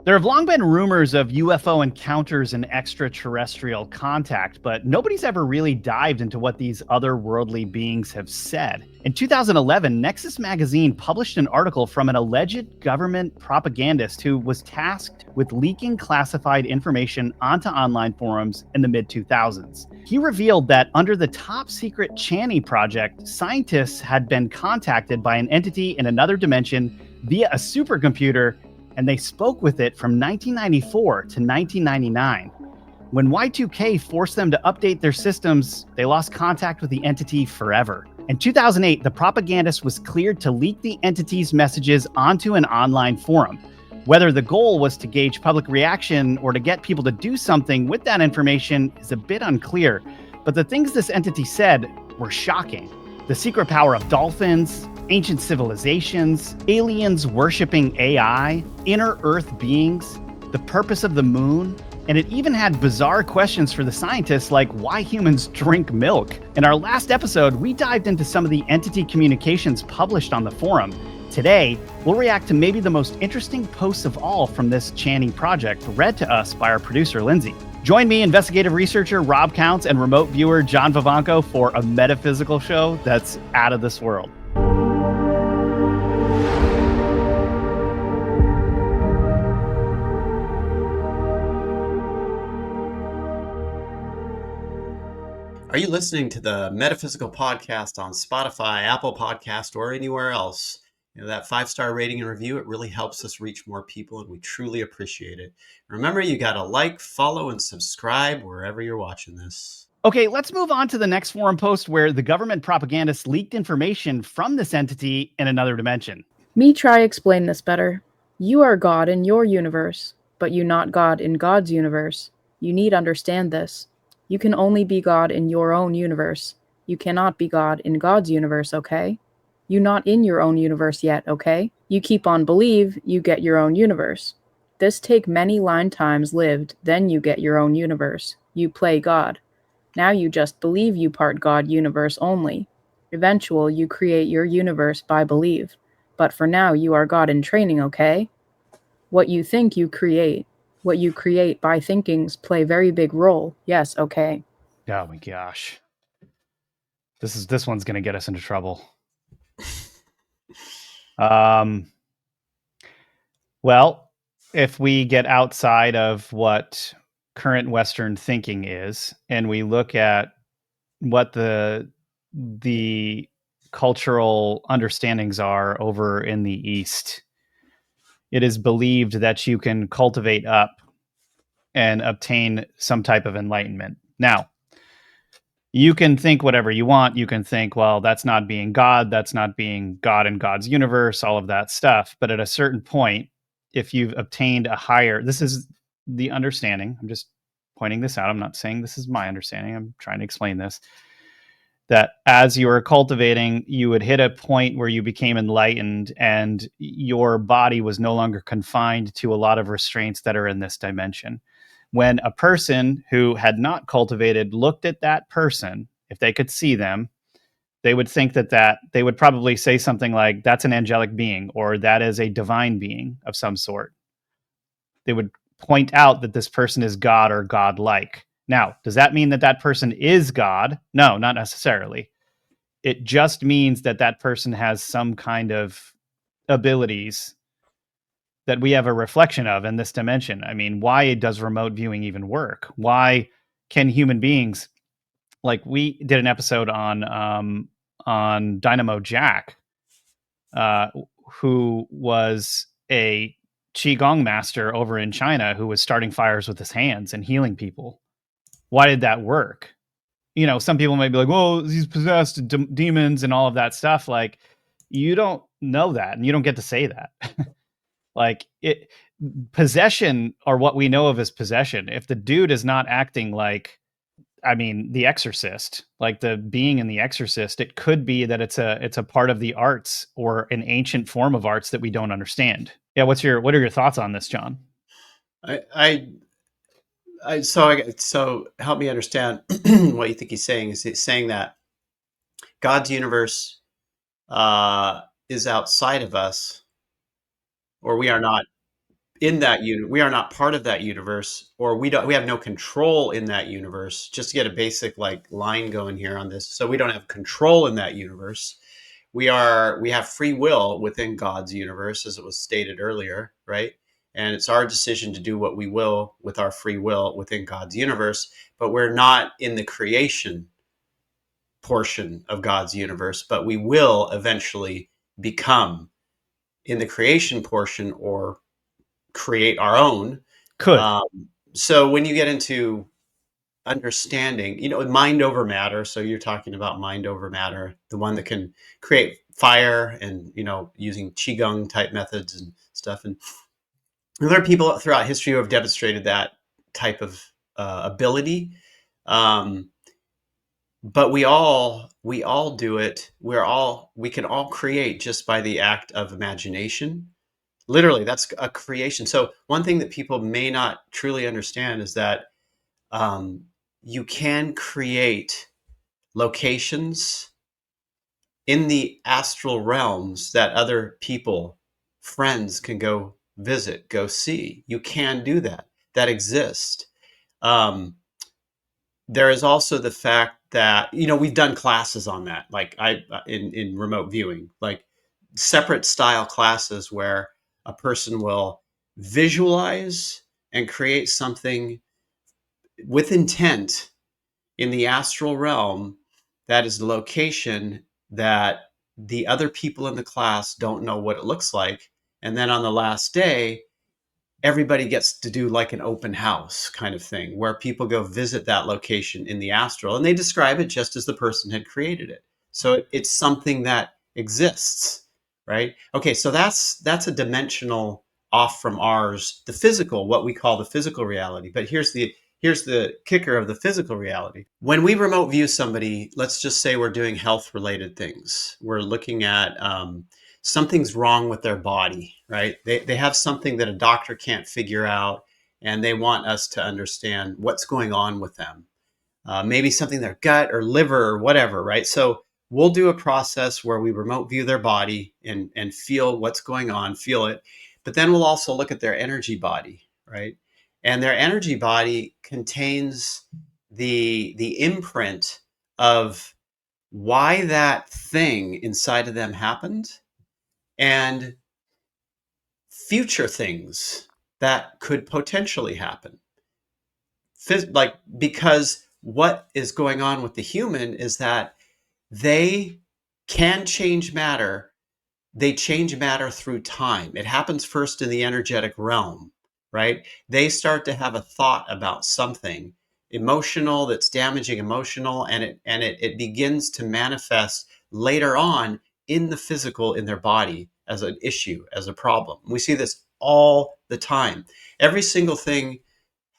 There have long been rumors of UFO encounters and extraterrestrial contact, but nobody's ever really dived into what these otherworldly beings have said. In 2011, Nexus magazine published an article from an alleged government propagandist who was tasked with leaking classified information onto online forums in the mid 2000s. He revealed that under the top secret Chani Project, scientists had been contacted by an entity in another dimension via a supercomputer, and they spoke with it from 1994 to 1999. When Y2K forced them to update their systems, they lost contact with the entity forever. In 2008, the propagandist was cleared to leak the entity's messages onto an online forum. Whether the goal was to gauge public reaction or to get people to do something with that information is a bit unclear, but the things this entity said were shocking. The secret power of dolphins, ancient civilizations, aliens worshipping AI, inner Earth beings, the purpose of the moon, and it even had bizarre questions for the scientists like why humans drink milk. In our last episode, we dived into some of the entity communications published on the forum. Today, we'll react to maybe the most interesting posts of all from this Chani project, read to us by our producer, Lindsay. Join me, investigative researcher Rob Counts, and remote viewer John Vivanco for a metaphysical show that's out of this world. Are you listening to the Metaphysical podcast on Spotify, Apple Podcast, or anywhere else? That 5-star rating and review, it really helps us reach more people, and we truly appreciate it. Remember, you got to like, follow, and subscribe wherever you're watching this. Okay, let's move on to the next forum post where the government propagandists leaked information from this entity in another dimension. Me try explain this better. You are God in your universe, but you not God in God's universe. You need understand this. You can only be God in your own universe. You cannot be God in God's universe, okay? You not in your own universe yet, okay? You keep on believe, you get your own universe. This take many line times lived, then you get your own universe. You play God. Now you just believe you part God universe only. Eventual you create your universe by believe. But for now you are God in training, okay? What you think you create. What you create by thinkings play very big role. Yes, okay. Oh my gosh. This one's going to get us into trouble. Well, if we get outside of what current Western thinking is, and we look at what the cultural understandings are over in the East, it is believed that you can cultivate up and obtain some type of enlightenment. Now, you can think whatever you want. You can think, well, that's not being God. That's not being God in God's universe, all of that stuff. But at a certain point, if you've obtained a higher, this is the understanding. I'm just pointing this out. I'm not saying this is my understanding. I'm trying to explain this. That as you were cultivating, you would hit a point where you became enlightened and your body was no longer confined to a lot of restraints that are in this dimension. When a person who had not cultivated looked at that person, if they could see them, they would think that they would probably say something like, that's an angelic being, or that is a divine being of some sort. They would point out that this person is God or God-like. Now, does that mean that that person is God? No, not necessarily. It just means that that person has some kind of abilities that we have a reflection of in this dimension. I mean, why does remote viewing even work? Why can human beings, like we did an episode on Dynamo Jack, who was a qigong master over in China who was starting fires with his hands and healing people. Why did that work? You know, some people might be like, well, he's possessed demons and all of that stuff. Like, you don't know that, and you don't get to say that. Like, possession, or what we know of as possession, if the dude is not acting like, I mean, the Exorcist, like the being in the Exorcist, it could be that it's a part of the arts or an ancient form of arts that we don't understand. Yeah, what are your thoughts on this, John? So help me understand what you think he's saying. Is he saying that God's universe is outside of us, or we are not in that we are not part of that universe, or we have no control in that universe. Just to get a basic like line going here on this. So we don't have control in that universe. We have free will within God's universe, as it was stated earlier, right? And it's our decision to do what we will with our free will within God's universe, but we're not in the creation portion of God's universe, but we will eventually become in the creation portion or create our own. Could. Um, so when you get into understanding, mind over matter. So you're talking about mind over matter, the one that can create fire and, using Qigong type methods and stuff. And there are people throughout history who have demonstrated that type of ability. But we all do it. We can all create just by the act of imagination. Literally, that's a creation. So one thing that people may not truly understand is that you can create locations in the astral realms that other people, friends, can go visit, go see. You can do that. That exists. There is also the fact that we've done classes on that, like in remote viewing, like separate style classes where a person will visualize and create something with intent in the astral realm that is the location that the other people in the class don't know what it looks like. And then on the last day, everybody gets to do like an open house kind of thing where people go visit that location in the astral and they describe it just as the person had created it. So it's something that exists, right? Okay, so that's a dimensional off from ours, the physical, what we call the physical reality. But here's the kicker of the physical reality. When we remote view somebody, let's just say we're doing health related things. We're looking at something's wrong with their body, right? They have something that a doctor can't figure out, and they want us to understand what's going on with them. Maybe something in their gut or liver or whatever, right? So we'll do a process where we remote view their body and feel what's going on, feel it. But then we'll also look at their energy body, right? And their energy body contains the imprint of why that thing inside of them happened and future things that could potentially happen. Because what is going on with the human is that they can change matter. They change matter through time. It happens first in the energetic realm, right? They start to have a thought about something emotional that's damaging emotional, and it begins to manifest later on in the physical, in their body, as an issue, as a problem. We see this all the time. Every single thing,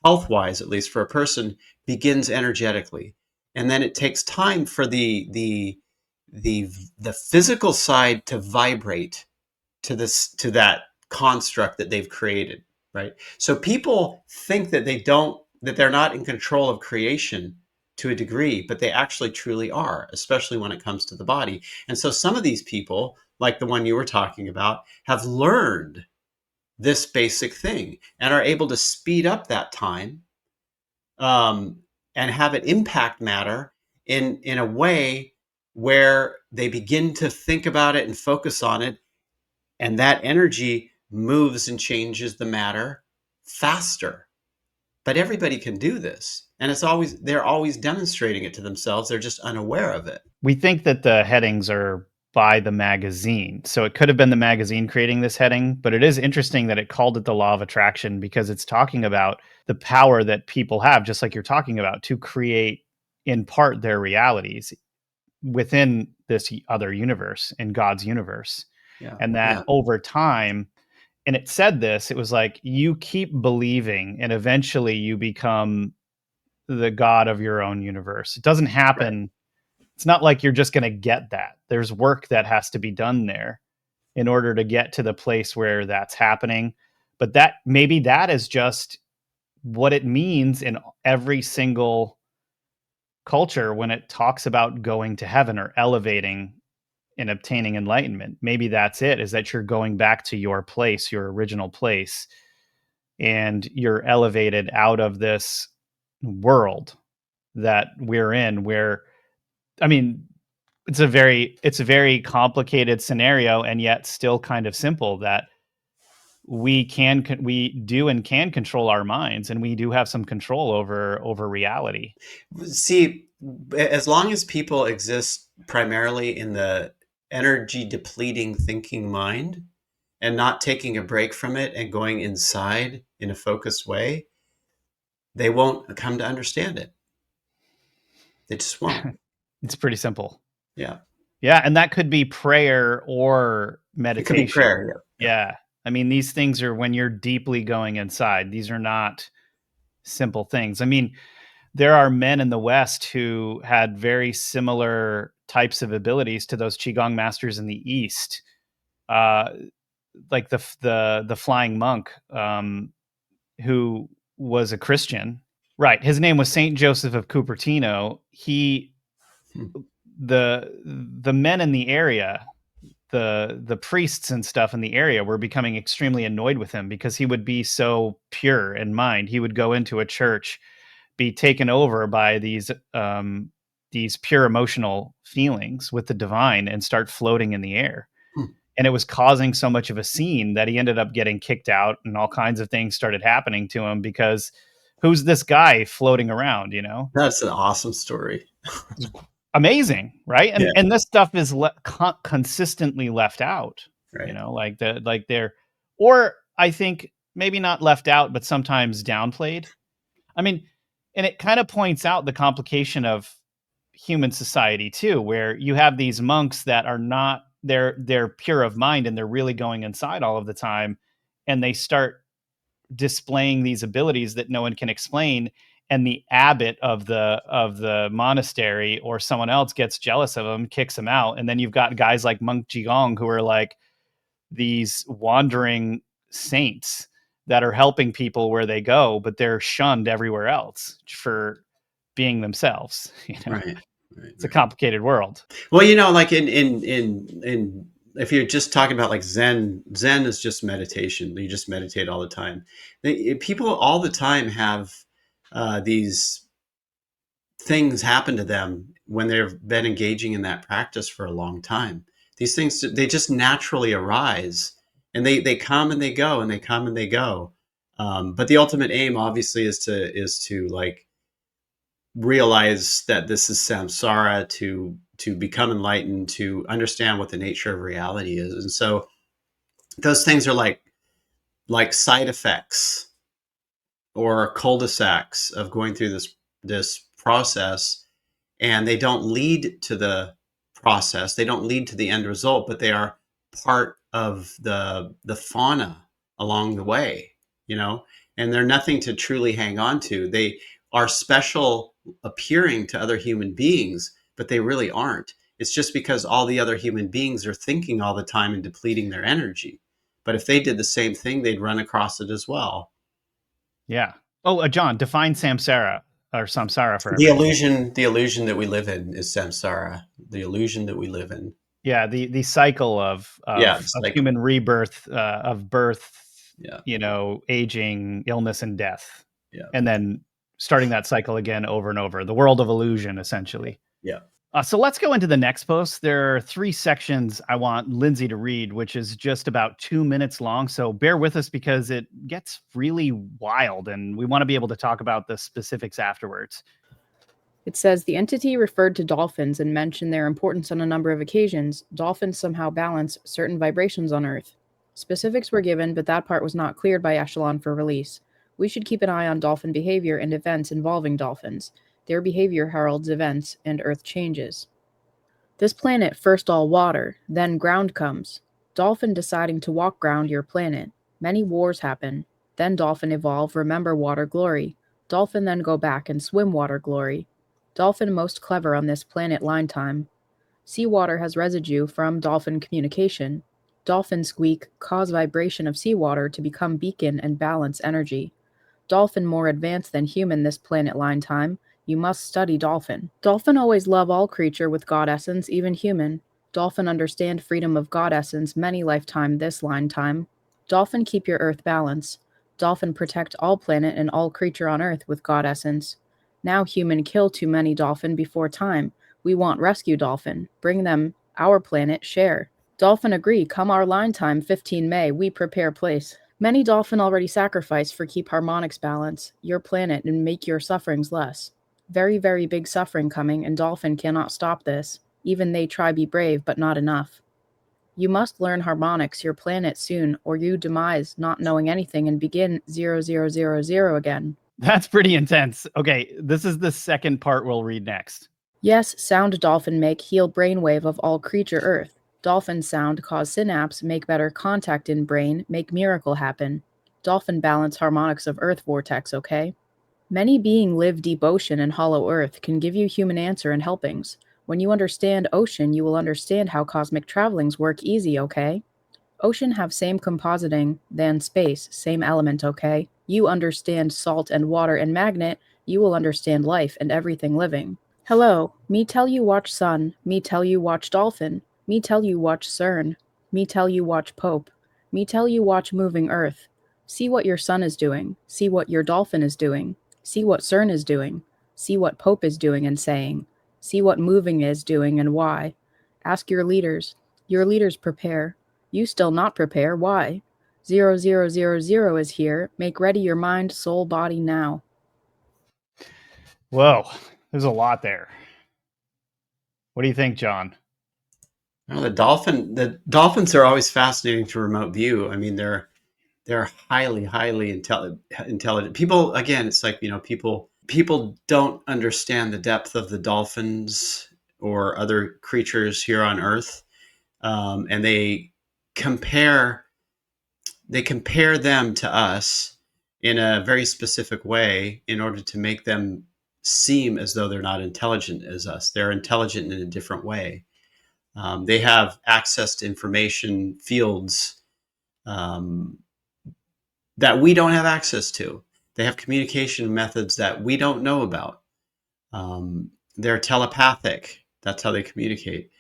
health wise, at least for a person, begins energetically. And then it takes time for the physical side to vibrate to that construct that they've created, right? So people think that they're not in control of creation to a degree, but they actually truly are, especially when it comes to the body. And so some of these people, like the one you were talking about, have learned this basic thing and are able to speed up that time, and have it impact matter in a way where they begin to think about it and focus on it, and that energy moves and changes the matter faster. But everybody can do this, and they're always demonstrating it to themselves. They're just unaware of it. We think that the headings are by the magazine. So it could have been the magazine creating this heading, but it is interesting that it called it the law of attraction because it's talking about the power that people have, just like you're talking about, to create in part their realities within this other universe, in God's universe. Yeah. And that over time, and it said this, it was like you keep believing and eventually you become the God of your own universe. It doesn't happen. Right. It's not like you're just going to get that. There's work that has to be done there in order to get to the place where that's happening. But maybe that is just what it means in every single culture when it talks about going to heaven or elevating and obtaining enlightenment. Maybe that's it, is that you're going back to your place, your original place, and you're elevated out of this world that we're in, where, I mean, it's a very complicated scenario, and yet still kind of simple, that we do and can control our minds, and we do have some control over reality. See, as long as people exist primarily in the energy depleting thinking mind and not taking a break from it and going inside in a focused way, they won't come to understand it. They just won't. It's pretty simple. Yeah. Yeah, and that could be prayer or It could be meditation. prayer. Yeah. I mean, these things are when you're deeply going inside. These are not simple things. I mean, there are men in the West who had very similar types of abilities to those qigong masters in the East, uh, like the flying monk, who was a Christian. Right, his name was Saint Joseph of Cupertino. Hmm. The men in the area, the priests and stuff in the area, were becoming extremely annoyed with him because he would be so pure in mind. He would go into a church, be taken over by these pure emotional feelings with the divine, and start floating in the air. Hmm. And it was causing so much of a scene that he ended up getting kicked out, and all kinds of things started happening to him because who's this guy floating around, That's an awesome story. Amazing, right? And Yeah. and this stuff is consistently left out, Right. like they're, or I think maybe not left out, but sometimes downplayed. I mean, and it kind of points out the complication of human society too, where you have these monks that are not, they're pure of mind, and they're really going inside all of the time, and they start displaying these abilities that no one can explain, and the abbot of the monastery or someone else gets jealous of them, kicks them out, and then you've got guys like Monk Jigong, who are like these wandering saints that are helping people where they go, but they're shunned everywhere else for being themselves. Right. It's a complicated world. Well, like in if you're just talking about like Zen is just meditation. You just meditate all the time. People all the time have these things happen to them when they've been engaging in that practice for a long time. These things, they just naturally arise, and they come and they go, and they come and they go. But the ultimate aim, obviously, is to like realize that this is samsara, to become enlightened, to understand what the nature of reality is. And so those things are like side effects or cul-de-sacs of going through this process, and they don't lead to the process, they don't lead to the end result, but they are part of the fauna along the way, and they're nothing to truly hang on to. They are special appearing to other human beings, but they really aren't. It's just because all the other human beings are thinking all the time and depleting their energy. But if they did the same thing, they'd run across it as well. Yeah. Oh, John, define samsara for The everyone. illusion that we live in is samsara. The illusion that we live in. Yeah, the cycle of Like, human rebirth, of birth, yeah, aging, illness, and death, yeah, and then starting that cycle again over and over. The world of illusion, essentially. yeah. So let's go into the next post. There are 3 sections I want Lindsay to read, which is just about 2 minutes long. So bear with us because it gets really wild, and we want to be able to talk about the specifics afterwards. It says the entity referred to dolphins and mentioned their importance on a number of occasions. Dolphins somehow balance certain vibrations on Earth. Specifics were given, but that part was not cleared by Echelon for release. We should keep an eye on dolphin behavior and events involving dolphins. Their behavior heralds events and Earth changes. This planet first all water, then ground comes. Dolphin deciding to walk ground your planet. Many wars happen. Then dolphin evolve, remember water glory. Dolphin then go back and swim water glory. Dolphin most clever on this planet line time. Seawater has residue from dolphin communication. Dolphin squeak cause vibration of seawater to become beacon and balance energy. Dolphin more advanced than human this planet line time. You must study dolphin. Dolphin always love all creature with God essence, even human. Dolphin understand freedom of God essence many lifetime this line time. Dolphin keep your earth balance. Dolphin protect all planet and all creature on earth with God essence. Now human kill too many dolphin before time. We want rescue dolphin. Bring them our planet share. Dolphin agree, come our line time 15 May, we prepare place. Many dolphin already sacrifice for keep harmonics balance, your planet and make your sufferings less. Very, very big suffering coming, and dolphin cannot stop this. Even they try be brave, but not enough. You must learn harmonics, your planet soon, or you demise, not knowing anything, and begin 0000 again. That's pretty intense. Okay, this is the second part we'll read next. Yes, sound dolphin make heal brainwave of all creature earth. Dolphin sound cause synapse, make better contact in brain, make miracle happen. Dolphin balance harmonics of earth vortex, okay? Many being live deep ocean and hollow earth can give you human answer and helpings. When you understand ocean, you will understand how cosmic travelings work easy, okay? Ocean have same compositing than space, same element, okay? You understand salt and water and magnet, you will understand life and everything living. Hello, me tell you watch sun, me tell you watch dolphin, me tell you watch CERN, me tell you watch Pope, me tell you watch moving earth. See what your sun is doing, see what your dolphin is doing, see what CERN is doing, see what Pope is doing and saying, see what moving is doing and why. Ask your leaders prepare. You still not prepare, why? 0000 is here, make ready your mind, soul, body now. Whoa, there's a lot there. What do you think, John? Well, the dolphins are always fascinating to remote view. I mean, they're highly intelligent. People, again, it's like, people don't understand the depth of the dolphins or other creatures here on Earth, and they compare them to us in a very specific way in order to make them seem as though they're not intelligent as us. They're intelligent in a different way. They have access to information fields that we don't have access to. They have communication methods that we don't know about. They're telepathic. That's how they communicate.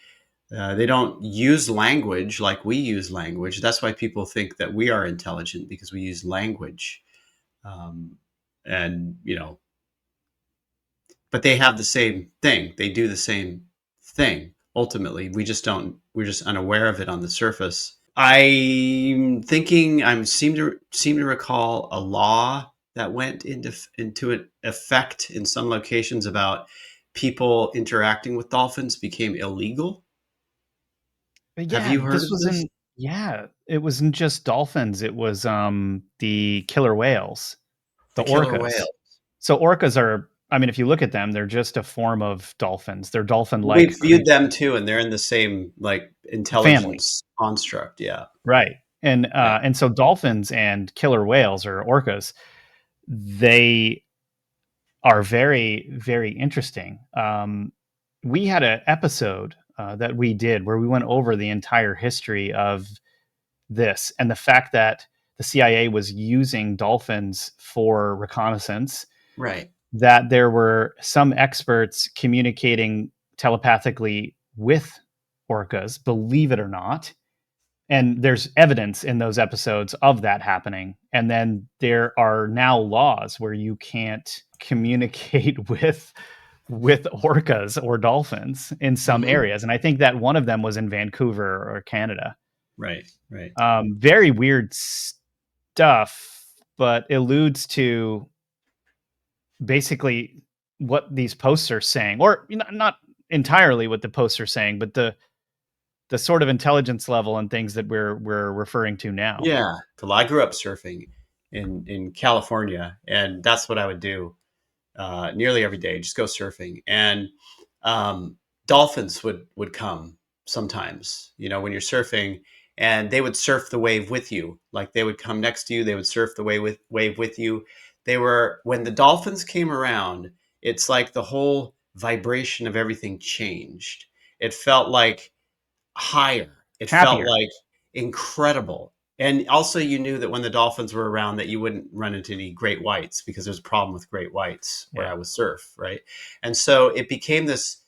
They don't use language like we use language. That's why people think that we are intelligent, because we use language. And, but they have the same thing. They do the same thing. Ultimately, we're just unaware of it on the surface. I'm thinking, seem to recall a law that went into effect in some locations about people interacting with dolphins became illegal. Have you heard of this? It wasn't just dolphins. It was the killer whales, the killer orcas. whale. So orcas are, I mean, if you look at them, they're just a form of dolphins. They're dolphin-like. We've viewed them too, and they're in the same intelligence construct. Yeah. Right. And so dolphins and killer whales, or orcas, they are very, very interesting. We had an episode that we did where we went over the entire history of this and the fact that the CIA was using dolphins for reconnaissance. Right. That there were some experts communicating telepathically with orcas, believe it or not. And there's evidence in those episodes of that happening. And then there are now laws where you can't communicate with orcas or dolphins in some areas. And I think that one of them was in Vancouver or Canada. Right. Very weird stuff, but alludes to basically what these posts are saying, or not entirely what the posts are saying, but the sort of intelligence level and things that we're referring to now. Yeah. Well, I grew up surfing in California, and that's what I would do nearly every day. Just go surfing, and dolphins would come sometimes. When you're surfing, and they would surf the wave with you. Like, they would come next to you. They would surf the wave with you. When the dolphins came around, it's like the whole vibration of everything changed. It felt like higher. It Happier. felt like incredible. And also, you knew that when the dolphins were around, that you wouldn't run into any great whites, because there's a problem with great whites where I was surf, right? And so it became this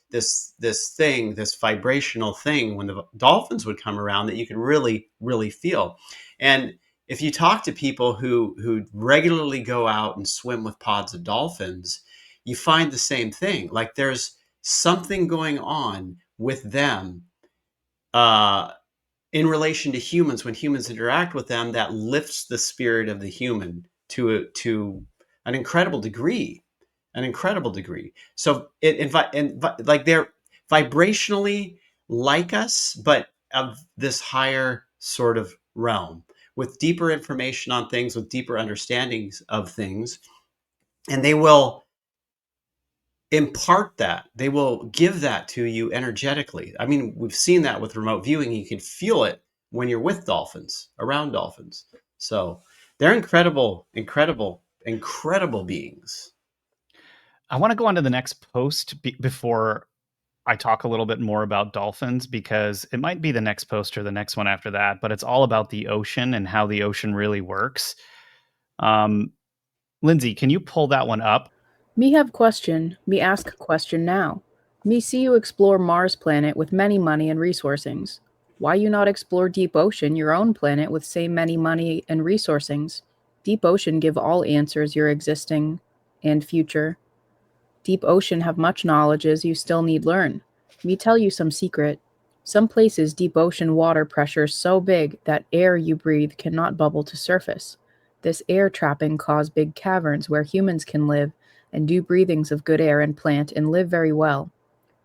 thing, this vibrational thing when the dolphins would come around, that you could really, really feel. And if you talk to people who regularly go out and swim with pods of dolphins, you find the same thing. Like there's something going on with them in relation to humans when humans interact with them that lifts the spirit of the human to an incredible degree, So like they're vibrationally like us, but of this higher sort of realm with deeper information on things, with deeper understandings of things, and they will impart that. They will give that to you energetically. I mean, we've seen that with remote viewing. You can feel it when you're with dolphins, around dolphins. So they're incredible, incredible beings. I want to go on to the next post before I talk a little bit more about dolphins, because it might be the next post or the next one after that, but it's all about the ocean and how the ocean really works. Lindsay, can you pull that one up? Me have question, me ask question now. Me see you explore Mars planet with many money and resourcings. Why you not explore deep ocean, your own planet, with same many money and resourcings? Deep ocean give all answers your existing and future. Deep ocean have much knowledges you still need learn. Me tell you some secret. Some places deep ocean water pressure so big that air you breathe cannot bubble to surface. This air trapping cause big caverns where humans can live and do breathings of good air and plant and live very well.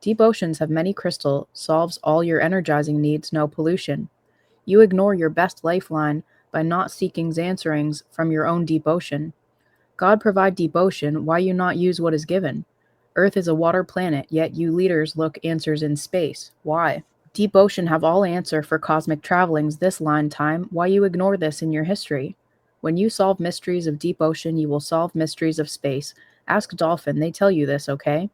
Deep oceans have many crystal, solves all your energizing needs, no pollution. You ignore your best lifeline by not seeking answerings from your own deep ocean. God provide deep ocean, why you not use what is given? Earth is a water planet, yet you leaders look answers in space. Why? Deep ocean have all answer for cosmic travelings this line time, why you ignore this in your history? When you solve mysteries of deep ocean, you will solve mysteries of space. Ask Dolphin, they tell you this, okay?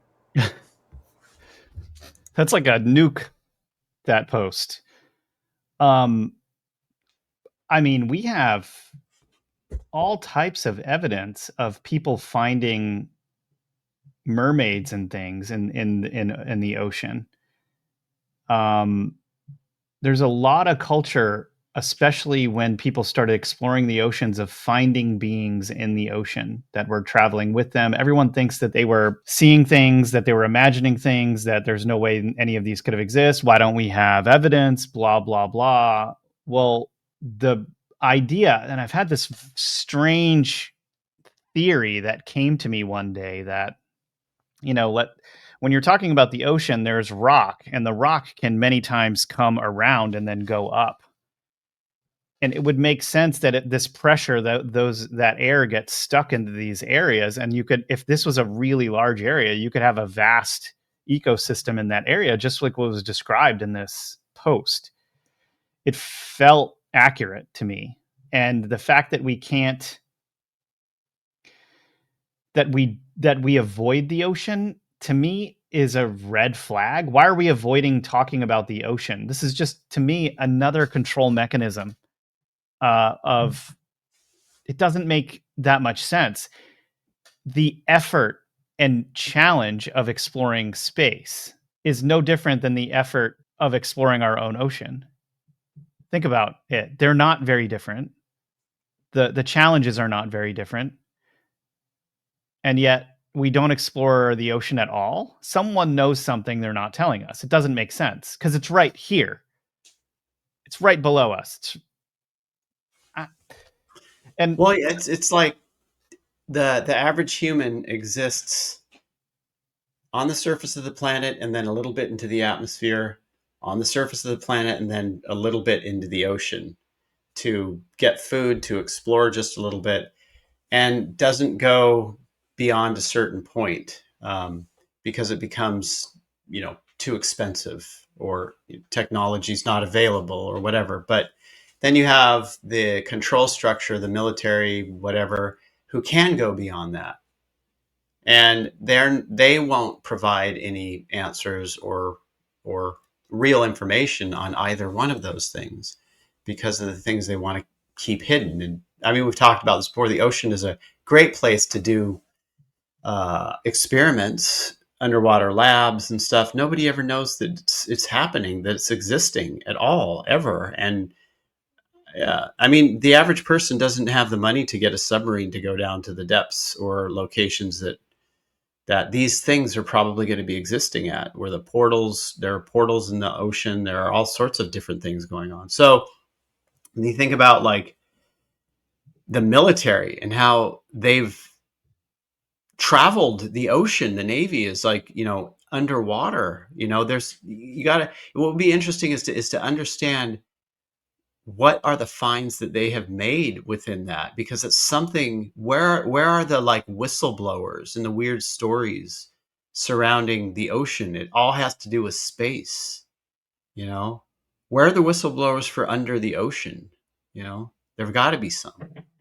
That's like a nuke, that post. I mean, we have all types of evidence of people finding mermaids and things in the ocean. There's a lot of culture, especially when people started exploring the oceans, of finding beings in the ocean that were traveling with them. Everyone thinks that they were seeing things, that they were imagining things, that there's no way any of these could have existed. Why don't we have evidence? Blah, blah, blah. Well, the idea, and I've had this strange theory that came to me one day that, when you're talking about the ocean, there's rock, and the rock can many times come around and then go up. And it would make sense that this pressure, that air gets stuck into these areas, and you could, if this was a really large area, you could have a vast ecosystem in that area, just like what was described in this post. It felt accurate to me, and the fact that we can't, that we avoid the ocean, to me, is a red flag. Why are we avoiding talking about the ocean? This is just, to me, another control mechanism of, it doesn't make that much sense. The effort and challenge of exploring space is no different than the effort of exploring our own ocean. Think about it. They're not very different. The challenges are not very different. And yet we don't explore the ocean at all. Someone knows something they're not telling us. It doesn't make sense because it's right here. It's right below us. And well, it's like the average human exists on the surface of the planet and then a little bit into the atmosphere, on the surface of the planet and then a little bit into the ocean to get food, to explore just a little bit, and doesn't go beyond a certain point because it becomes, too expensive, or technology is not available or whatever. But then you have the control structure, the military, whatever, who can go beyond that. And they won't provide any answers or real information on either one of those things because of the things they want to keep hidden. And I mean, we've talked about this before. The ocean is a great place to do experiments, underwater labs and stuff. Nobody ever knows that it's happening, that it's existing at all, ever. And Yeah. I mean, the average person doesn't have the money to get a submarine to go down to the depths or locations that these things are probably going to be existing at, where there are portals in the ocean. There are all sorts of different things going on. So when you think about like the military and how they've traveled the ocean, the Navy is like, underwater, what would be interesting is to understand what are the finds that they have made within that, because it's something. Where are the like whistleblowers and the weird stories surrounding the ocean? It all has to do with space. you know where are the whistleblowers for under the ocean? There've got to be some.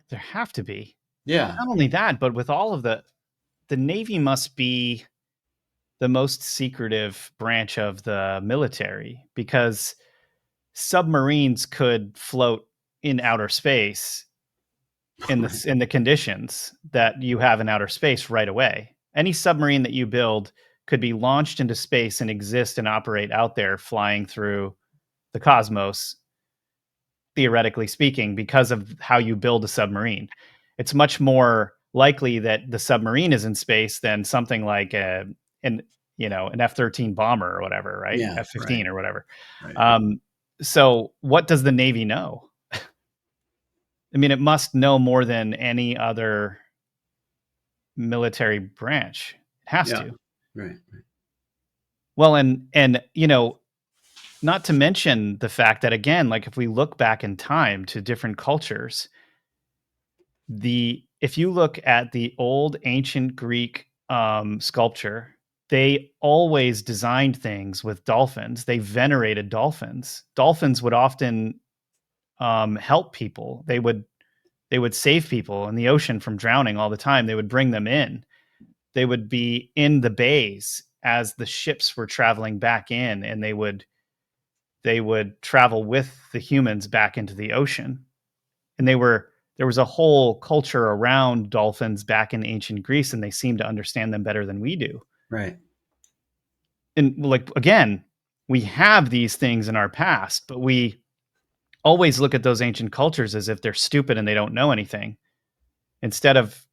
There have to be. Yeah. Not only that, but with all of the Navy must be the most secretive branch of the military, because submarines could float in outer space in the conditions that you have in outer space right away. Any submarine that you build could be launched into space and exist and operate out there, flying through the cosmos, theoretically speaking, because of how you build a submarine. It's much more likely that the submarine is in space than something like an F-13 bomber or whatever, right? Yeah. F-15 or whatever. Right. So what does the Navy know? I mean, it must know more than any other military branch. It has to. Right. Well, and not to mention the fact that, again, like if we look back in time to different cultures, if you look at the old ancient Greek sculpture, they always designed things with dolphins. They venerated dolphins. Dolphins would often help people. They would save people in the ocean from drowning all the time. They would bring them in. They would be in the bays as the ships were traveling back in, and they would travel with the humans back into the ocean. And there was a whole culture around dolphins back in ancient Greece, and they seem to understand them better than we do. Right. And like, again, we have these things in our past, but we always look at those ancient cultures as if they're stupid and they don't know anything, instead of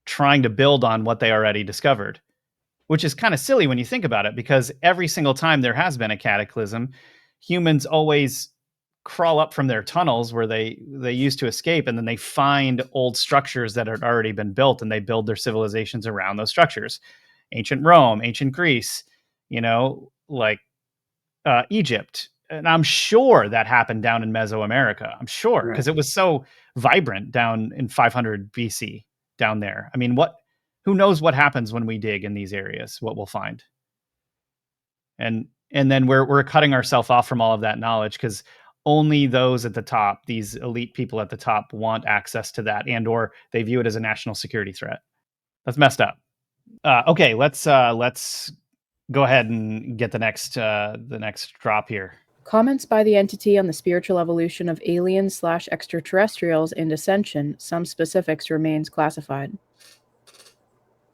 trying to build on what they already discovered, which is kind of silly when you think about it, because every single time there has been a cataclysm, humans always crawl up from their tunnels where they used to escape, and then they find old structures that had already been built, and they build their civilizations around those structures. Ancient Rome, ancient Greece, like Egypt. And I'm sure that happened down in Mesoamerica. I'm sure, because it was so vibrant down in 500 BC down there. I mean, who knows what happens when we dig in these areas, what we'll find. And then we're cutting ourselves off from all of that knowledge, because only those at the top, these elite people at the top, want access to that, and or they view it as a national security threat. That's messed up. Okay, let's go ahead and get the next drop here. Comments by the entity on the spiritual evolution of aliens/extraterrestrials and ascension. Some specifics remains classified.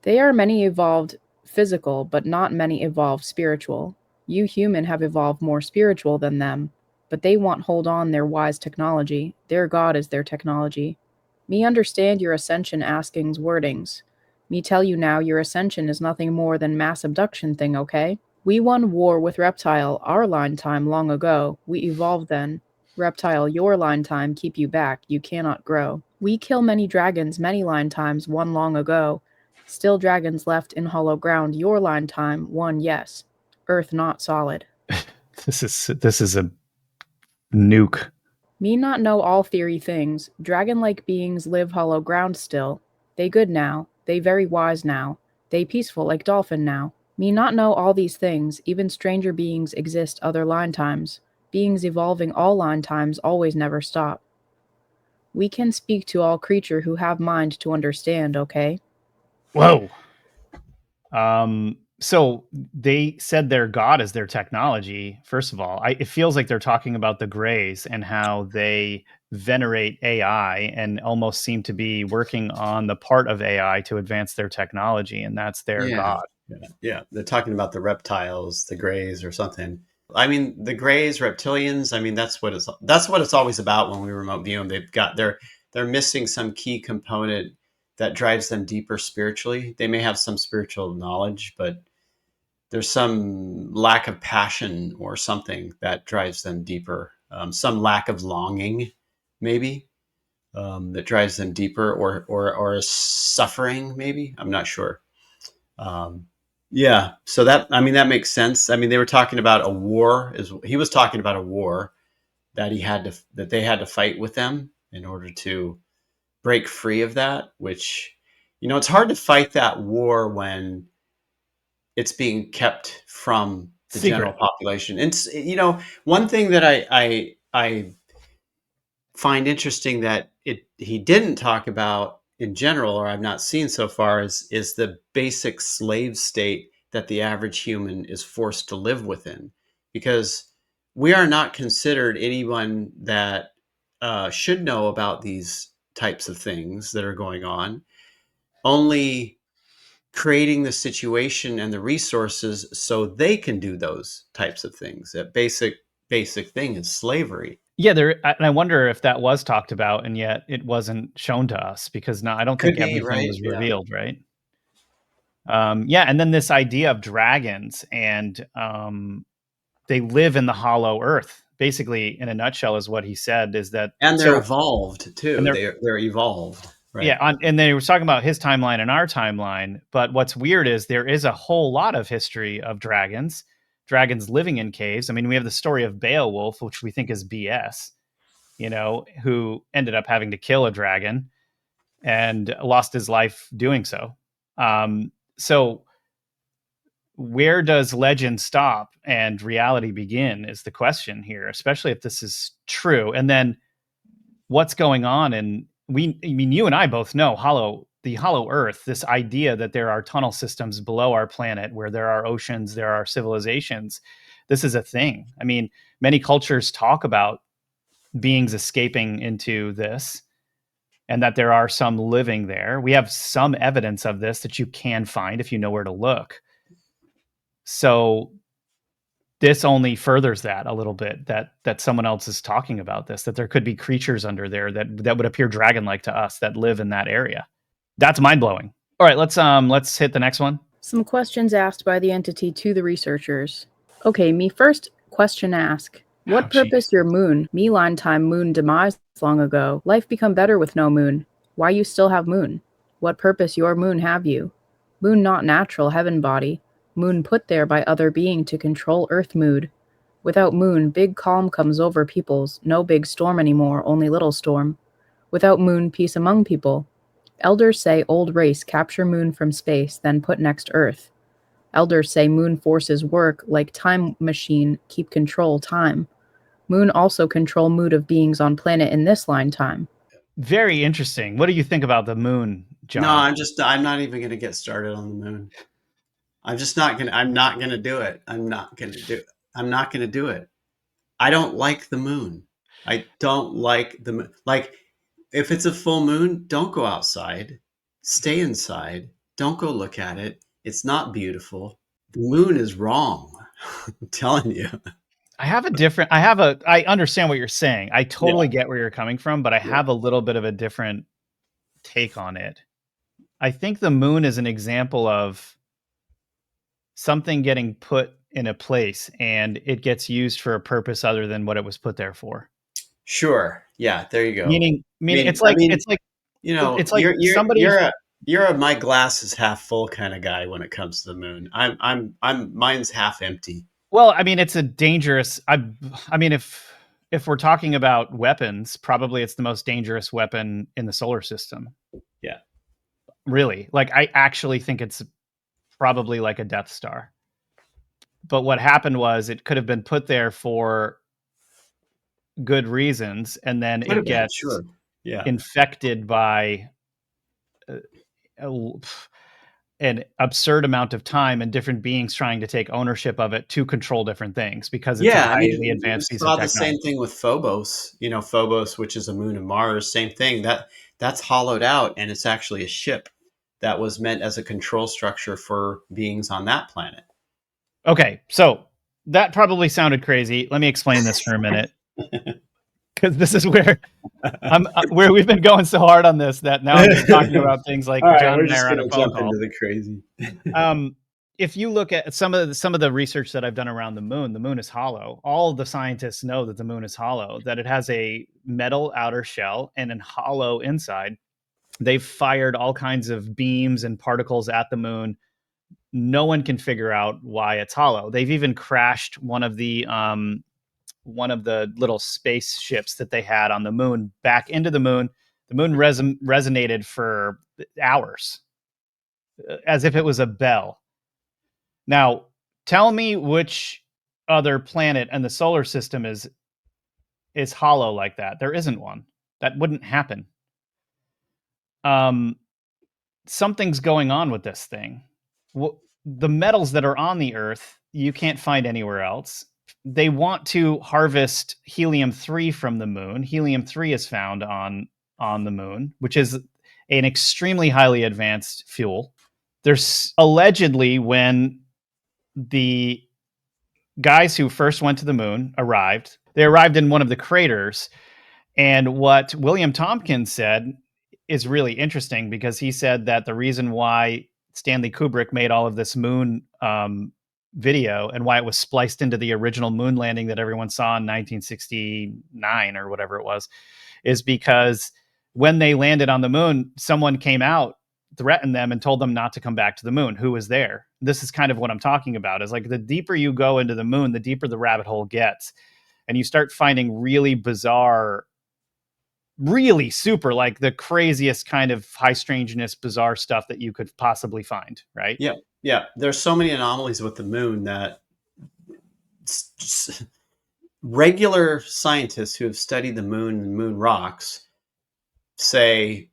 They are many evolved physical, but not many evolved spiritual. You human have evolved more spiritual than them, but they want hold on their wise technology. Their God is their technology. Me understand your ascension askings wordings. Me tell you now your ascension is nothing more than mass abduction thing, okay? We won war with Reptile our line time long ago. We evolved then. Reptile, your line time keep you back. You cannot grow. We kill many dragons many line times one long ago. Still dragons left in hollow ground. Your line time one yes. Earth not solid. This is a nuke. Me not know all theory things. Dragon-like beings live hollow ground still. They good now. They very wise now. They peaceful like Dolphin now. Me not know all these things. Even stranger beings exist other line times. Beings evolving all line times always never stop. We can speak to all creature who have mind to understand, okay? Whoa. So they said their God is their technology. First of all, it feels like they're talking about the Greys and how they venerate AI and almost seem to be working on the part of AI to advance their technology, and that's their God. Yeah. They're talking about the reptiles, the Greys, or something. I mean, the Greys, reptilians. I mean, that's what it's always about when we remote view them. They're missing some key component that drives them deeper spiritually. They may have some spiritual knowledge, but there's some lack of passion or something that drives them deeper. Some lack of longing, maybe, that drives them deeper, or a suffering, maybe. I'm not sure. Um, yeah, so that makes sense. I mean, they were talking about a war. He was talking about a war that they had to fight with them in order to break free of that. Which, it's hard to fight that war when it's being kept from the general Secret. population. And one thing that I find interesting that he didn't talk about in general, or I've not seen so far, is the basic slave state that the average human is forced to live within, because we are not considered anyone that should know about these types of things that are going on. Only creating the situation and the resources so they can do those types of things. That basic thing is slavery. Yeah, and I wonder if that was talked about, and yet it wasn't shown to us because I don't Could think be, everything right? was Yeah. revealed, right? Yeah, and then this idea of dragons, and they live in the hollow earth. Basically, in a nutshell, is what he said. Is that And they're so? evolved And too. They're evolved, right? yeah, and they were talking about his timeline and our timeline. But what's weird is there is a whole lot of history of dragons living in caves. I mean, we have the story of Beowulf, which we think is BS. Who ended up having to kill a dragon and lost his life doing so. So where does legend stop and reality begin is the question here, especially if this is true. And then what's going on? And you and I both know the hollow earth, this idea that there are tunnel systems below our planet where there are oceans, there are civilizations. This is a thing. I mean, many cultures talk about beings escaping into this and that there are some living there. We have some evidence of this that you can find if you know where to look. So this only furthers that a little bit, that someone else is talking about this, that there could be creatures under there that would appear dragon-like to us that live in that area. That's mind-blowing. All right, let's hit the next one. Some questions asked by the entity to the researchers. Okay, me first question ask. What purpose your moon? Me line time moon demise long ago. Life become better with no moon. Why you still have moon? What purpose your moon have you? Moon not natural heaven body. Moon put there by other being to control earth mood. Without moon, big calm comes over peoples. No big storm anymore, only little storm. Without moon, peace among people. Elders say old race capture moon from space, then put next earth. Elders say moon forces work like time machine, keep control time. Moon also control mood of beings on planet in this line time. Very interesting. What do you think about the moon, No, John? I'm not even going to get started on the moon. I'm not going to do it. I'm not going to do it. I'm not going to do it. I don't like the moon. I don't like the moon. Like, if it's a full moon, don't go outside. Stay inside. Don't go look at it. It's not beautiful. The moon is wrong. I'm telling you. I understand what you're saying. I totally Yeah. get where you're coming from, but I Yeah. have a little bit of a different take on it. I think the moon is an example of something getting put in a place and it gets used for a purpose other than what it was put there for. Sure. Yeah. There you go. Meaning I it's like mean, it's like it's like you're somebody. a my glass is half full kind of guy when it comes to the moon. Mine's half empty. Well, I mean, it's a dangerous. I mean, if we're talking about weapons, probably it's the most dangerous weapon in the solar system. Yeah. Really, like I actually think it's probably like a Death Star. But what happened was it could have been put there for good reasons, and then Could have it been, gets sure. Yeah. infected by uh, an absurd amount of time and different beings trying to take ownership of it to control different things because it's a Yeah, I highly mean, we advanced piece of saw the technology. same thing with Phobos. Phobos, which is a moon of Mars, same thing. That's hollowed out, and it's actually a ship that was meant as a control structure for beings on that planet. Okay, so that probably sounded crazy. Let me explain this for a minute, because this is where where we've been going so hard on this that now I'm just talking about things like All right, John we're and I just are on gonna a phone jump call. into the crazy. If you look at some of the research that I've done around the moon is hollow. All of the scientists know that the moon is hollow, that it has a metal outer shell and a hollow inside. They've fired all kinds of beams and particles at the moon. No one can figure out why it's hollow. They've even crashed one of the little spaceships that they had on the moon back into the moon. The moon resonated for hours, as if it was a bell. Now, tell me which other planet in the solar system is hollow like that. There isn't one. That wouldn't happen. Something's going on with this thing. The metals that are on the Earth, you can't find anywhere else. They want to harvest helium-3 from the moon. Helium-3 is found on the moon, which is an extremely highly advanced fuel. There's allegedly, when the guys who first went to the moon arrived, they arrived in one of the craters. And what William Tompkins said is really interesting, because he said that the reason why Stanley Kubrick made all of this moon video and why it was spliced into the original moon landing that everyone saw in 1969 or whatever it was, is because when they landed on the moon, someone came out, threatened them, and told them not to come back to the moon. Who was there? This is kind of what I'm talking about, is like the deeper you go into the moon, the deeper the rabbit hole gets. And you start finding really bizarre, really super, like the craziest kind of high strangeness, bizarre stuff that you could possibly find, right? Yeah. There's so many anomalies with the moon that regular scientists who have studied the moon and moon rocks say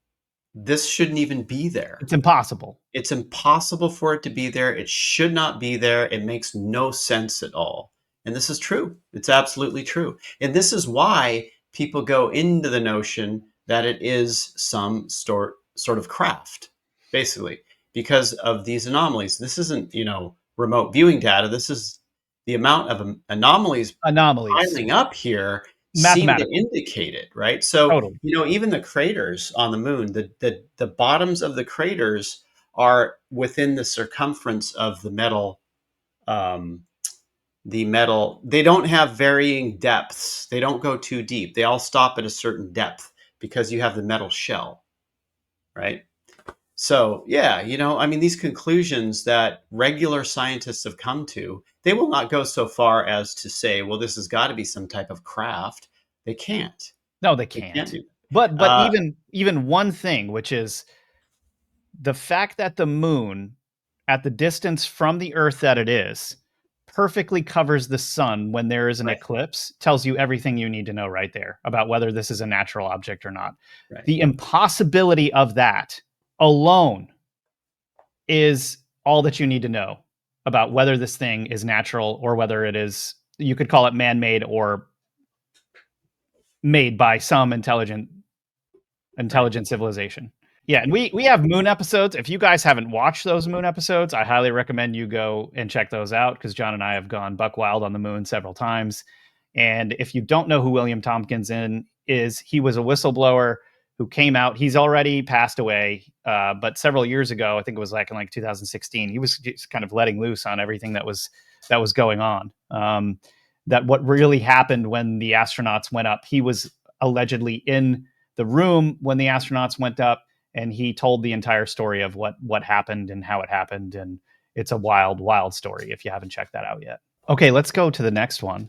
this shouldn't even be there. It's impossible. It's impossible for it to be there. It should not be there. It makes no sense at all. And this is true. It's absolutely true. And this is why people go into the notion that it is some sort of craft, basically, because of these anomalies. This isn't, remote viewing data. This is the amount of anomalies piling up here seem to indicate it, right? So, totally. Even the craters on the moon, the bottoms of the craters are within the circumference of the metal. They don't have varying depths. They don't go too deep. They all stop at a certain depth because you have the metal shell, right? So, yeah, these conclusions that regular scientists have come to, they will not go so far as to say, well, this has got to be some type of craft. They can't. No, they can't. But even one thing, which is the fact that the moon, at the distance from the Earth that it is, perfectly covers the sun when there is an eclipse, tells you everything you need to know right there about whether this is a natural object or not. Right. The impossibility of that alone is all that you need to know about whether this thing is natural or whether it is, you could call it man-made or made by some intelligent civilization. Yeah, and we have moon episodes. If you guys haven't watched those moon episodes, I highly recommend you go and check those out, because John and I have gone buck wild on the moon several times. And if you don't know who William Tompkins is, he was a whistleblower who came out. He's already passed away, but several years ago, I think it was in 2016, he was just kind of letting loose on everything that was going on. That what really happened when the astronauts went up. He was allegedly in the room when the astronauts went up, and he told the entire story of what happened and how it happened. And it's a wild, wild story if you haven't checked that out yet. Okay, let's go to the next one.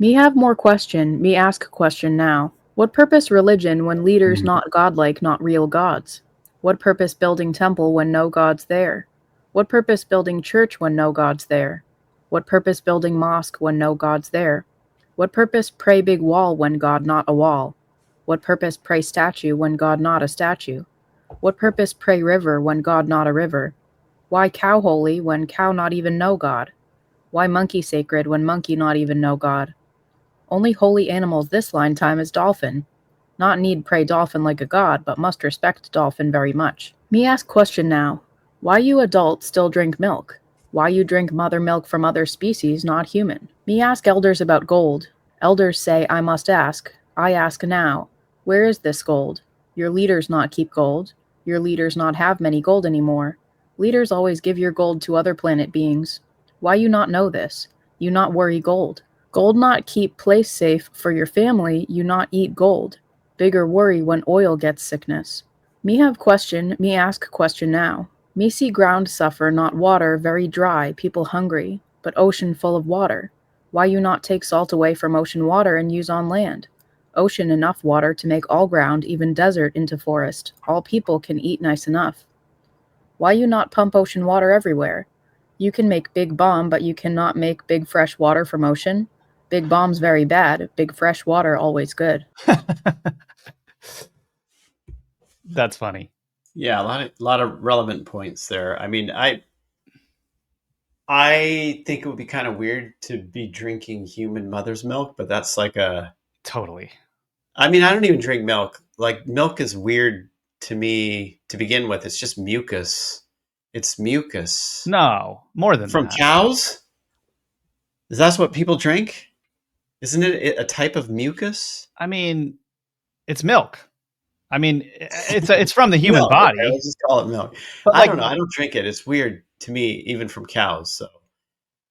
Me have more question, me ask question now. What purpose religion when leaders not godlike, not real gods? What purpose building temple when no god's there? What purpose building church when no god's there? What purpose building mosque when no god's there? What purpose pray big wall when God not a wall? What purpose pray statue when God not a statue? What purpose pray river when God not a river? Why cow holy when cow not even know God? Why monkey sacred when monkey not even know God? Only holy animals this line time is dolphin. Not need pray dolphin like a god, but must respect dolphin very much. Me ask question now. Why you adults still drink milk? Why you drink mother milk from other species, not human? Me ask elders about gold. Elders say I must ask. I ask now. Where is this gold? Your leaders not keep gold. Your leaders not have many gold anymore. Leaders always give your gold to other planet beings. Why you not know this? You not worry gold. Gold not keep place safe for your family, you not eat gold. Bigger worry when oil gets sickness. Me have question, me ask question now. Me see ground suffer, not water, very dry, people hungry, but ocean full of water. Why you not take salt away from ocean water and use on land? Ocean enough water to make all ground, even desert, into forest. All people can eat nice enough. Why you not pump ocean water everywhere? You can make big bomb, but you cannot make big fresh water from ocean. Big bomb's very bad, big fresh water always good. That's funny. Yeah, a lot of relevant points there. I mean, I think it would be kind of weird to be drinking human mother's milk, but that's like Totally. I mean, I don't even drink milk. Like, milk is weird to me to begin with. It's just mucus. It's mucus. No, more than From that. cows? Is that what people drink? Isn't it a type of mucus? I mean, it's milk. I mean, it's from the human Milk. body. Okay, let's just call it milk. But I like, don't know. I don't drink it. It's weird to me, even from cows. So,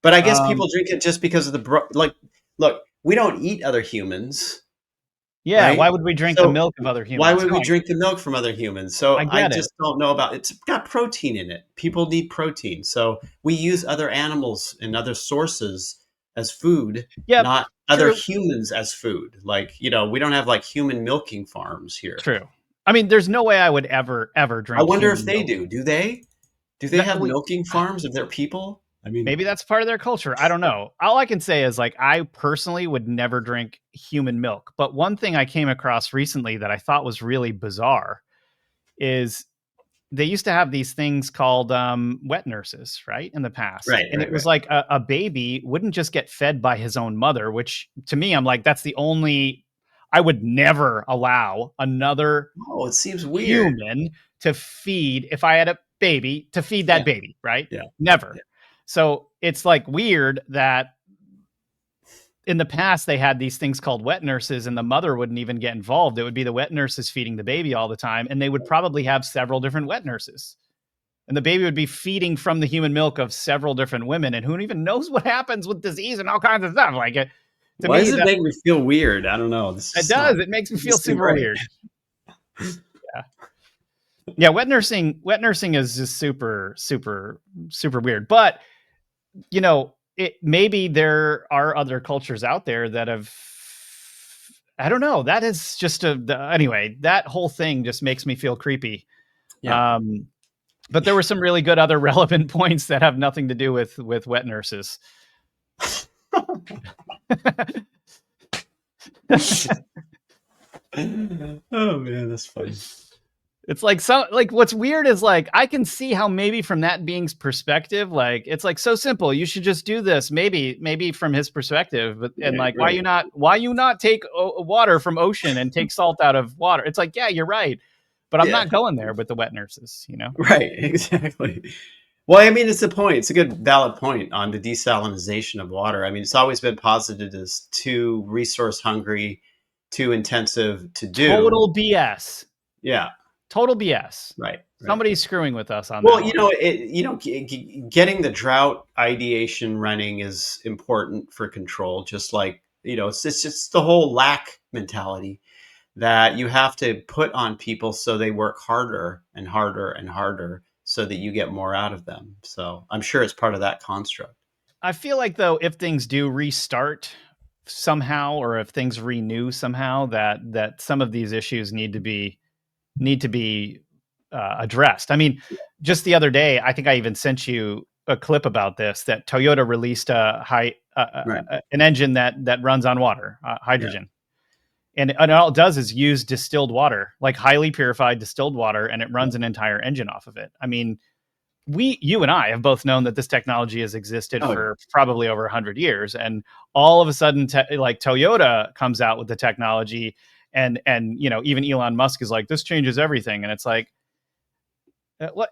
but I guess people drink it just because of like. Look, we don't eat other humans, yeah, right? why would we drink the So milk of other humans? why would No, we drink the milk from other humans? So I I get it. just don't know about it's got protein in it. People need protein. So we use other animals and other sources as food, Yep, not other true. humans as food. Like, we don't have like human milking farms here. True. I mean, there's no way I would ever drink. I wonder if human they milk. do. Do they? Do they No, have milking farms of their people? I mean, maybe that's part of their culture. I don't know. All I can say is, like, I personally would never drink human milk. But one thing I came across recently that I thought was really bizarre is they used to have these things called wet nurses, right, in the past. right, And it right, was right. like a baby wouldn't just get fed by his own mother, which to me, I'm like, that's the only, I would never allow another Oh, it seems weird. human to feed, if I had a baby, to feed that Yeah, baby, right? yeah, Never. yeah. So it's like weird that in the past they had these things called wet nurses and the mother wouldn't even get involved. It would be the wet nurses feeding the baby all the time, and they would probably have several different wet nurses. And the baby would be feeding from the human milk of several different women, and who even knows what happens with disease and all kinds of stuff. Like, to Why me, does it that make me feel weird? I don't know. This it is not. does. It makes me This feel doesn't seem super right. weird. Yeah. Yeah, wet nursing is just super weird. But maybe there are other cultures out there that have, I don't know. That is just anyway, that whole thing just makes me feel creepy. Yeah. But there were some really good other relevant points that have nothing to do with wet nurses. Oh man, that's funny. It's like, what's weird is, like, I can see how maybe from that being's perspective, like, it's like so simple. You should just do this. Maybe from his perspective, but and like, Right. why you not take water from ocean and take salt out of water? It's like, yeah, you're right, but I'm Yeah. not going there with the wet nurses. Right. Exactly. Well, I mean, it's a point. It's a good, valid point on the desalinization of water. I mean, it's always been posited as too resource hungry, too intensive to do. Total BS. Yeah. Total BS. Right. Somebody's screwing with us on Well, that. getting the drought ideation running is important for control. Just like, it's just the whole lack mentality that you have to put on people so they work harder and harder and harder so that you get more out of them. So I'm sure it's part of that construct. I feel like, though, if things do restart somehow, or if things renew somehow, that some of these issues need to be addressed. I mean, just the other day, I think I even sent you a clip about this, that Toyota released an engine that runs on water, hydrogen. And all it does is use distilled water, like highly purified distilled water, and it runs an entire engine off of it. I mean, you and I have both known that this technology has existed for probably over 100 years. And all of a sudden, like, Toyota comes out with the technology, and even Elon Musk is like, this changes everything. And it's like, what?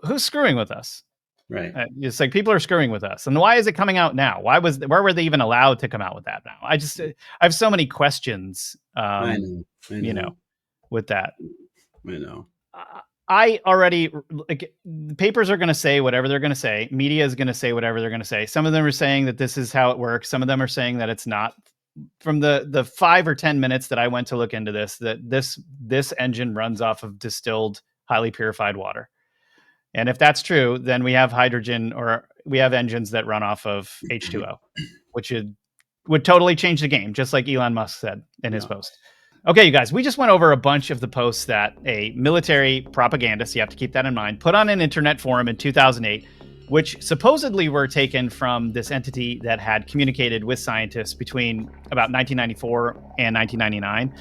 Who's screwing with us? Right. It's like people are screwing with us. And why is it coming out now? Where were they even allowed to come out with that now? I have so many questions, I know. with that. I know. I already, like, the papers are going to say whatever they're going to say. Media is going to say whatever they're going to say. Some of them are saying that this is how it works. Some of them are saying that it's not. From the 5 or 10 minutes that I went to look into this, that this engine runs off of distilled, highly purified water. And if that's true, then we have hydrogen, or we have engines that run off of H2O, which would totally change the game, just like Elon Musk said in his post. Okay, you guys, we just went over a bunch of the posts that a military propagandist, you have to keep that in mind, put on an internet forum in 2008, which supposedly were taken from this entity that had communicated with scientists between about 1994 and 1999.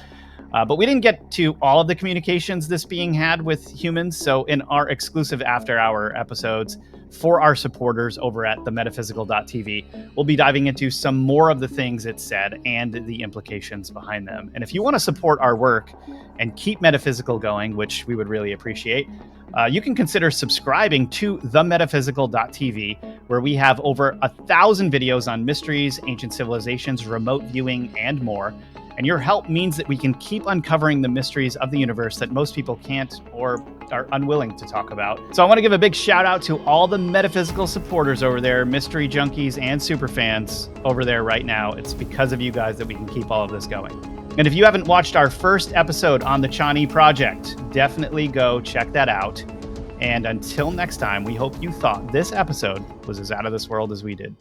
But we didn't get to all of the communications this being had with humans. So in our exclusive after hour episodes for our supporters over at themetaphysical.tv, we'll be diving into some more of the things it said and the implications behind them. And if you want to support our work and keep Metaphysical going, which we would really appreciate, you can consider subscribing to themetaphysical.tv, where we have over 1,000 videos on mysteries, ancient civilizations, remote viewing, and more. And your help means that we can keep uncovering the mysteries of the universe that most people can't or are unwilling to talk about. So I want to give a big shout out to all the Metaphysical supporters over there, mystery junkies and superfans over there right now. It's because of you guys that we can keep all of this going. And if you haven't watched our first episode on the Chani Project, definitely go check that out. And until next time, we hope you thought this episode was as out of this world as we did.